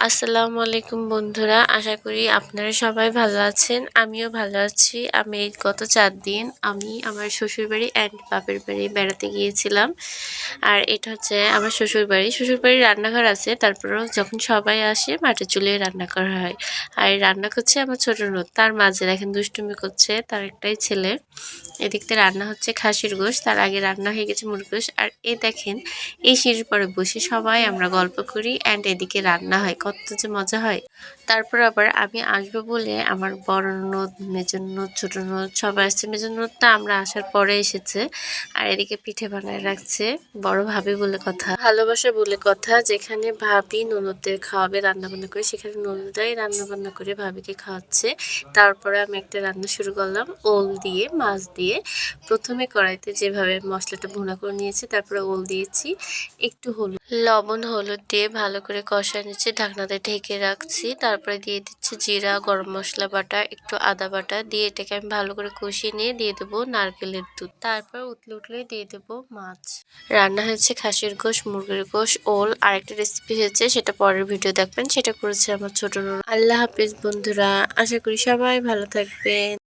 আসসালামু আলাইকুম বন্ধুরা, আশা করি আপনারা সবাই ভালো আছেন। আমিও ভালো আছি। আমি এই গত 4 দিন আমি আমার শ্বশুরবাড়ি অ্যান্ড বাপের বাড়ি বেড়াতে গিয়েছিলাম। আর এটা হচ্ছে আমার শ্বশুরবাড়ি। শ্বশুরবাড়ির রান্নাঘর আছে, তারপরেও যখন সবাই আসে মাটির চুলায় রান্না করা হয়। আর এই রান্না করছে আমার ছোট ননদ, তার মাঝে দেখেন দুষ্টুমি করছে তার একটাই ছেলে। এদিক থেকে রান্না হচ্ছে খাসির গোশ, তার আগে রান্না হয়ে গেছে মুরগির গোশ। আর এই দেখেন এই সিঁড়ির পরে বসে সবাই আমরা গল্প করি অ্যান্ড এদিকে রান্না হয়, কত যে মজা হয়। তারপর আবার আমি আসবো বলে আমার বড় ননদ, মেজর ননদ, ছোট ননদ সবাই আসছে। মেজর ননদটা আমরা আসার পরে এসেছে। আর এদিকে পিঠে বানায় রাখছে। বড় ভাবি বলে কথা, ভালোবাসা বলে কথা। যেখানে ভাবি ননদদের খাওয়াবে রান্না বান্না করে, সেখানে ননদাই রান্না বান্না করে ভাবিকে খাওয়াচ্ছে। তারপরে আমি একটা রান্না শুরু করলাম ওল দিয়ে, মাছ দিয়ে। প্রথমে কড়াইতে যেভাবে মশলাটা ভুনা করে নিয়েছি, তারপরে ওল দিয়েছি, একটু হলুদ, লবণ হলুদ দিয়ে ভালো করে কষায় নিচ্ছি, ঢাকনাতে ঢেকে রাখছি। তারপরে দিয়ে দিচ্ছি জিরা, গরম মশলা বাটা, একটু আদা বাটা দিয়ে এটাকে আমি ভালো করে কষিয়ে নিয়ে দিয়ে দেবো নারকেলের দুধ। তারপর উতলে দিয়ে দেবো মাছ। রান্না হয়েছে খাসির গোশ, মুরগির গোশ, ওল। আর একটা রেসিপি হয়েছে, সেটা পরের ভিডিও দেখবেন, সেটা করেছে আমার ছোট ননদ। আল্লাহ হাফিজ বন্ধুরা, আশা করি সবাই ভালো থাকবেন।